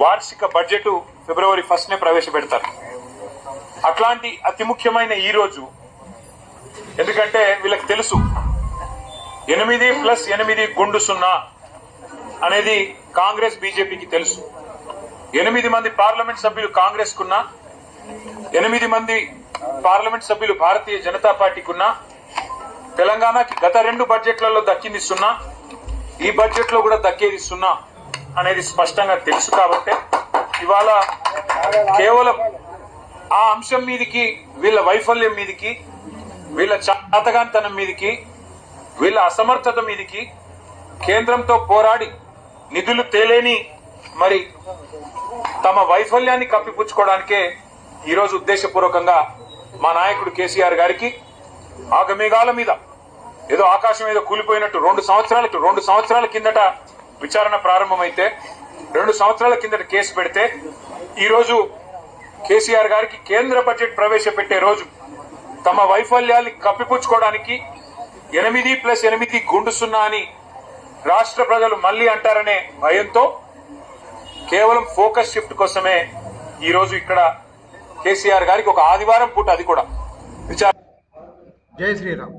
వార్షిక బడ్జెట్ ఫిబ్రవరి 1నే ప్రవేశపెడతారు. అట్లాంటి అతి ముఖ్యమైన ఈ రోజు, ఎందుకంటే వీళ్ళకి తెలుసు 8+8 గుండు 0 అనేది కాంగ్రెస్ బీజేపీకి తెలుసు. 8 మంది పార్లమెంట్ సభ్యులు కాంగ్రెస్ కున్నా, 8 మంది పార్లమెంట్ సభ్యులు భారతీయ జనతా పార్టీకున్నా, తెలంగాణకి గత 2 బడ్జెట్లలో దక్కింది 0, ఈ బడ్జెట్ లో కూడా దక్కేది 0 అనేది స్పష్టంగా తెలుసు. కాబట్టి ఇవాళ కేవలం ఆ అంశం మీదికి, వీళ్ళ వైఫల్యం మీదికి, వీళ్ళ చాతగాంతనం మీదికి, వీళ్ళ అసమర్థత మీదికి కేంద్రంతో పోరాడి నిధులు తేలేని మరి తమ వైఫల్యాన్ని కప్పిపుచ్చుకోవడానికే ఈరోజు ఉద్దేశపూర్వకంగా మా నాయకుడు కేసీఆర్ గారికి ఆగమేఘాల మీద ఏదో ఆకాశం ఏదో కూలిపోయినట్టు 2 సంవత్సరాల కిందట విచారణ ప్రారంభమైతే 2 సంవత్సరాల కిందట కేసు పెడితే ఈరోజు కేసీఆర్ గారికి కేంద్ర బడ్జెట్ ప్రవేశపెట్టే రోజు తమ వైఫల్యాన్ని కప్పిపుచ్చుకోవడానికి 8+8 గుండు 0 అని రాష్ట్ర ప్రజలు మళ్లీ అంటారనే భయంతో కేవలం ఫోకస్ షిఫ్ట్ కోసమే ఈ రోజు ఇక్కడ కేసీఆర్ గారికి ఒక ఆదివారం పూట అది కూడా జై శ్రీరామ్.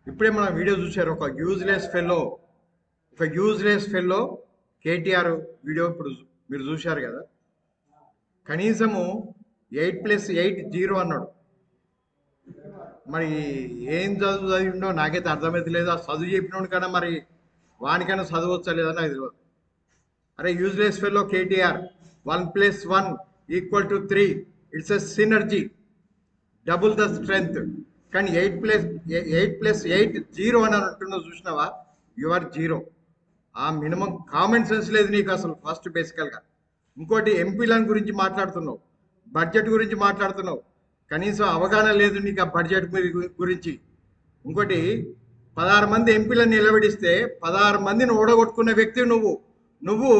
ఇప్పుడే మనం వీడియో చూశారు. ఒక యూజ్లెస్ ఫెల్లో కేటీఆర్ వీడియో ఇప్పుడు మీరు చూశారు కదా. కనీసము 8+8 0 అన్నాడు. మరి ఏం చదివిండో నాకైతే అర్థమైతే లేదు. ఆ చదువు చెప్పినోడు కన్నా మరి వానికైనా చదవచ్చా లేదా నాకు తెలియదు. అరే useless fellow KTR, 1+1 = 3, it's a synergy, double the strength. కానీ 8+8 0 అని అంటున్నావు చూసినావా, యు ఆర్ 0. ఆ మినిమం కామన్ సెన్స్ లేదు నీకు అసలు ఫస్ట్ బేసికల్గా. ఇంకోటి ఎంపీలను గురించి మాట్లాడుతున్నావు, బడ్జెట్ గురించి మాట్లాడుతున్నావు, కనీసం అవగాహన లేదు నీకు ఆ బడ్జెట్ గురించి. ఇంకోటి 16 మంది ఎంపీలను నిలబడిస్తే 16 మందిని ఓడగొట్టుకున్న వ్యక్తి నువ్వు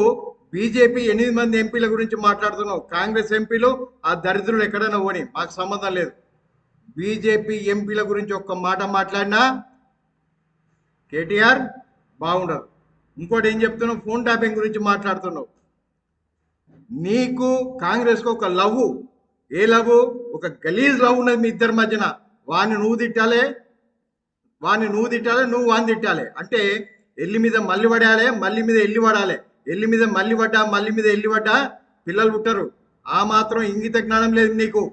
బీజేపీ 8 మంది ఎంపీల గురించి మాట్లాడుతున్నావు. కాంగ్రెస్ ఎంపీలు ఆ దరిద్రులు ఎక్కడైనా పోని, మాకు సంబంధం లేదు. బీజేపీ ఎంపీల గురించి ఒక్క మాట మాట్లాడినా కేటీఆర్ బాగుండదు. ఇంకోటి ఏం చెప్తున్నావు, ఫోన్ ట్యాపింగ్ గురించి మాట్లాడుతున్నావు. నీకు కాంగ్రెస్కు ఒక లవ్, ఏ లవ్, ఒక గలీజ్ లవ్ ఉన్నది మీ ఇద్దరి మధ్యన. వాడిని నువ్వు తిట్టాలి, నువ్వు వాడిని తిట్టాలి. అంటే ఎల్లి మీద మళ్ళీ పడాలి, మళ్ళీ మీద ఎల్లి పడాలి, ఎల్లి మీద మళ్ళీ మీద ఎల్లి పడ్డా పిల్లలు పుట్టరు. ఆ మాత్రం ఇంగిత జ్ఞానం లేదు నీకు.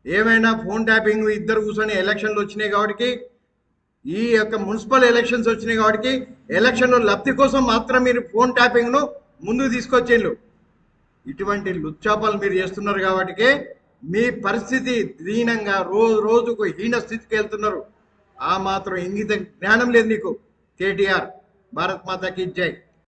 ఏమైనా ఫోన్ ట్యాపింగ్, ఇద్దరు కూర్చొని ఎలక్షన్లు వచ్చినాయి కాబట్టి, ఈ యొక్క మున్సిపల్ ఎలక్షన్స్ వచ్చినాయి కాబట్టి ఎలక్షన్లో లబ్ధి కోసం మాత్రం మీరు ఫోన్ ట్యాపింగ్ను ముందుకు తీసుకొచ్చేళ్ళు. ఇటువంటి లుచ్చాపాలు మీరు చేస్తున్నారు కాబట్టి మీ పరిస్థితి దీనంగా రోజుకు హీన స్థితికి వెళ్తున్నారు. ఆ మాత్రం ఇంగిత జ్ఞానం లేదు నీకు కేటీఆర్. భారత్ మాతాకి జై.